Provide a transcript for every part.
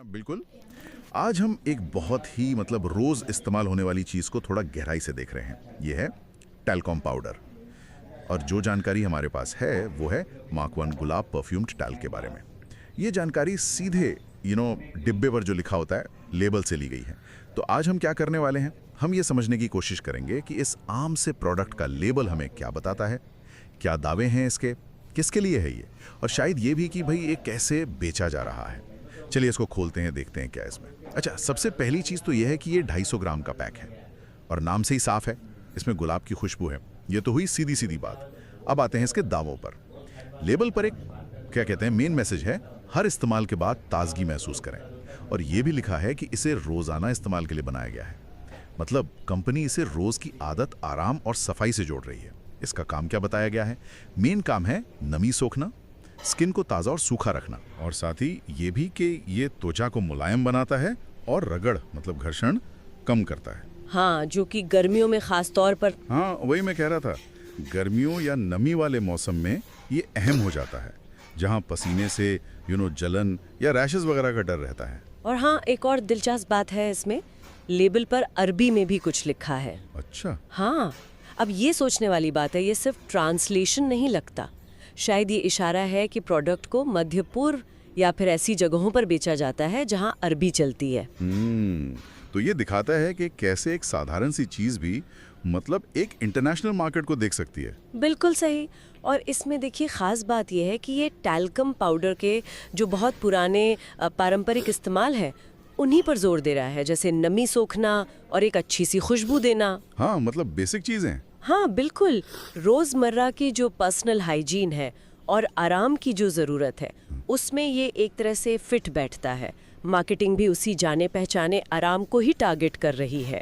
बिल्कुल। आज हम एक बहुत ही रोज़ इस्तेमाल होने वाली चीज़ को थोड़ा गहराई से देख रहे हैं। ये है टैल्कम पाउडर। और जो जानकारी हमारे पास है वो है मार्क वन गुलाब परफ्यूम्ड टैल्क के बारे में। ये जानकारी सीधे डिब्बे पर जो लिखा होता है लेबल से ली गई है। तो आज हम क्या करने वाले हैं, हम ये समझने की कोशिश करेंगे कि इस आम से प्रोडक्ट का लेबल हमें क्या बताता है, क्या दावे हैं इसके, किसके लिए है ये, और शायद ये भी कि भाई ये कैसे बेचा जा रहा है। चलिए इसको खोलते हैं, देखते हैं क्या इसमें। अच्छा, सबसे पहली चीज़ तो ये है कि ये 250 ग्राम का पैक है और नाम से ही साफ है, इसमें गुलाब की खुशबू है। ये तो हुई सीधी सीधी बात। अब आते हैं इसके दावों पर। लेबल पर एक क्या कहते हैं मेन मैसेज है, हर इस्तेमाल के बाद ताजगी महसूस करें। और ये भी लिखा है कि इसे रोज़ाना इस्तेमाल के लिए बनाया गया है। मतलब कंपनी इसे रोज़ की आदत, आराम और सफाई से जोड़ रही है। इसका काम क्या बताया गया है? मेन काम है नमी सोखना, स्किन को ताज़ा और सूखा रखना, और साथ ही ये भी कि ये त्वचा को मुलायम बनाता है और रगड़ घर्षण कम करता है। हाँ, जो कि गर्मियों में खास तौर पर। हाँ, वही मैं कह रहा था, गर्मियों या नमी वाले मौसम में ये अहम हो जाता है, जहाँ पसीने से जलन या रैशेस वगैरह का डर रहता है। और हाँ, एक और दिलचस्प बात है इसमें, लेबल पर अरबी में भी कुछ लिखा है। अच्छा। हाँ, अब ये सोचने वाली बात है, ये सिर्फ ट्रांसलेशन नहीं लगता। शायद ये इशारा है कि प्रोडक्ट को मध्य पूर्व या फिर ऐसी जगहों पर बेचा जाता है जहाँ अरबी चलती है। तो ये दिखाता है कि कैसे एक साधारण सी चीज भी एक इंटरनेशनल मार्केट को देख सकती है। बिल्कुल सही। और इसमें देखिए, खास बात यह है कि ये टैल्कम पाउडर के जो बहुत पुराने पारंपरिक इस्तेमाल है उन्हीं पर जोर दे रहा है, जैसे नमी सोखना और एक अच्छी सी खुशबू देना। हाँ, बेसिक चीजें। हाँ बिल्कुल, रोजमर्रा की जो पर्सनल हाइजीन है और आराम की जो जरूरत है उसमें ये एक तरह से फिट बैठता है। मार्केटिंग भी उसी जाने पहचाने आराम को ही टारगेट कर रही है।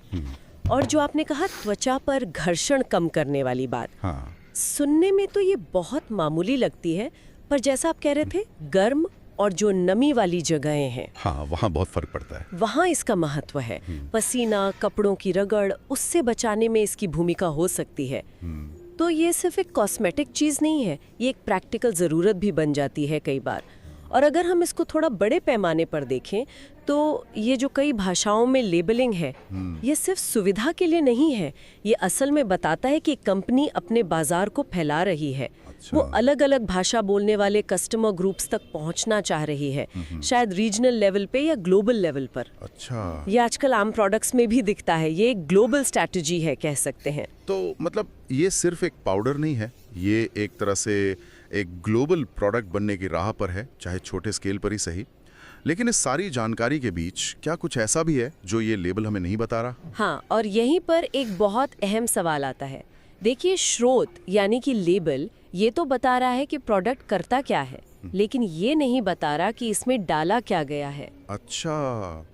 और जो आपने कहा त्वचा पर घर्षण कम करने वाली बात, हाँ। सुनने में तो ये बहुत मामूली लगती है, पर जैसा आप कह रहे थे, गर्म और जो नमी वाली जगहें हैं, हाँ, वहाँ बहुत फर्क पड़ता है। वहाँ इसका महत्व है। पसीना, कपड़ों की रगड़, उससे बचाने में इसकी भूमिका हो सकती है। तो ये सिर्फ एक कॉस्मेटिक चीज नहीं है, ये एक प्रैक्टिकल जरूरत भी बन जाती है कई बार। और अगर हम इसको थोड़ा बड़े पैमाने पर देखें तो ये जो कई भाषाओं में लेबलिंग है, ये सिर्फ सुविधा के लिए नहीं है, ये असल में बताता है कि कंपनी अपने बाजार को फैला रही है। अच्छा। वो अलग अलग भाषा बोलने वाले कस्टमर ग्रुप्स तक पहुंचना चाह रही है, शायद रीजनल लेवल पे या ग्लोबल लेवल पर। अच्छा। ये आजकल आम प्रोडक्ट्स में भी दिखता है, ये एक ग्लोबल स्ट्रैटेजी है कह सकते हैं। तो ये सिर्फ एक पाउडर नहीं है, ये एक तरह से एक ग्लोबल प्रोडक्ट बनने की राह पर है, चाहे छोटे स्केल पर ही सही। लेकिन इस सारी जानकारी के बीच क्या कुछ ऐसा भी है जो ये लेबल हमें नहीं बता रहा? हाँ, और यहीं पर एक बहुत अहम सवाल आता है। देखिए, स्रोत यानी कि लेबल ये तो बता रहा है कि प्रोडक्ट करता क्या है, लेकिन ये नहीं बता रहा कि इसमें डाला क्या गया है। अच्छा,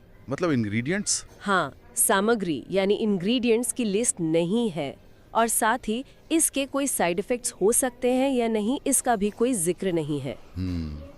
इंग्रेडिएंट्स? हाँ, सामग्री यानी इंग्रेडिएंट्स की लिस्ट नहीं है, और साथ ही इसके कोई साइड इफेक्ट्स हो सकते हैं या नहीं, इसका भी कोई जिक्र नहीं है।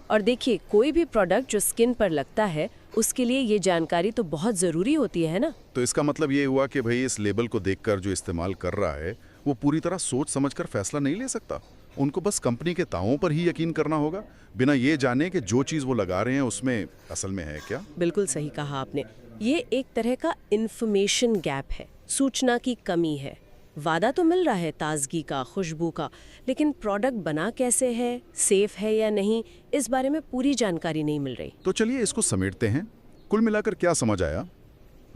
और देखिए, कोई भी प्रोडक्ट जो स्किन पर लगता है उसके लिए ये जानकारी तो बहुत जरूरी होती है ना। तो इसका मतलब ये हुआ कि भाई इस लेबल को देखकर जो इस्तेमाल कर रहा है वो पूरी तरह सोच समझकर फैसला नहीं ले सकता। उनको बस कंपनी के दावों पर ही यकीन करना होगा, बिना ये जाने कि जो चीज वो लगा रहे हैं उसमें असल में है क्या। बिल्कुल सही कहा आपने, ये एक तरह का इंफॉर्मेशन गैप है, सूचना की कमी है। वादा तो मिल रहा है ताजगी का, खुशबू का, लेकिन प्रोडक्ट बना कैसे है, सेफ है या नहीं, इस बारे में पूरी जानकारी नहीं मिल रही। तो चलिए इसको समेटते हैं। कुल मिलाकर क्या समझ आया?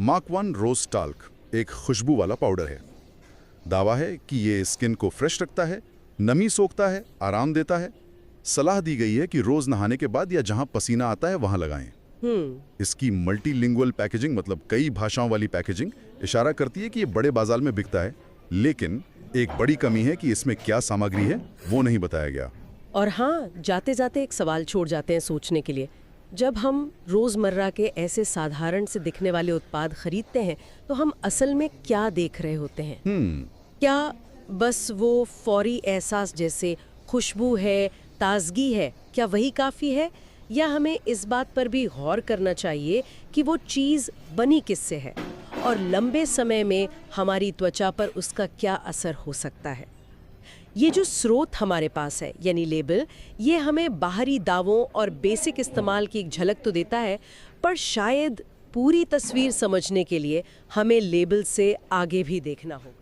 मार्क वन रोज टाल्क एक खुशबू वाला पाउडर है। दावा है कि ये स्किन को फ्रेश रखता है, नमी सोखता है, आराम देता है। सलाह दी गई है कि रोज नहाने के बाद या जहां पसीना आता है वहां लगाएं। इसकी मल्टीलिंगुअल पैकेजिंग, कई भाषाओं वाली पैकेजिंग, इशारा करती है कि ये बड़े बाजार में बिकता है। लेकिन एक बड़ी कमी है कि इसमें क्या सामग्री है वो नहीं बताया गया। और हाँ, जाते जाते एक सवाल छोड़ जाते हैं सोचने के लिए। जब हम रोजमर्रा के ऐसे साधारण से दिखने वाले उत्पाद खरीदते हैं तो हम असल में क्या देख रहे होते हैं? क्या बस वो फौरी एहसास जैसे खुशबू है, ताजगी है, क्या वही काफी है, या हमें इस बात पर भी गौर करना चाहिए कि वो चीज बनी किससे है और लंबे समय में हमारी त्वचा पर उसका क्या असर हो सकता है? ये जो स्रोत हमारे पास है यानी लेबल, ये हमें बाहरी दावों और बेसिक इस्तेमाल की एक झलक तो देता है, पर शायद पूरी तस्वीर समझने के लिए हमें लेबल से आगे भी देखना होगा।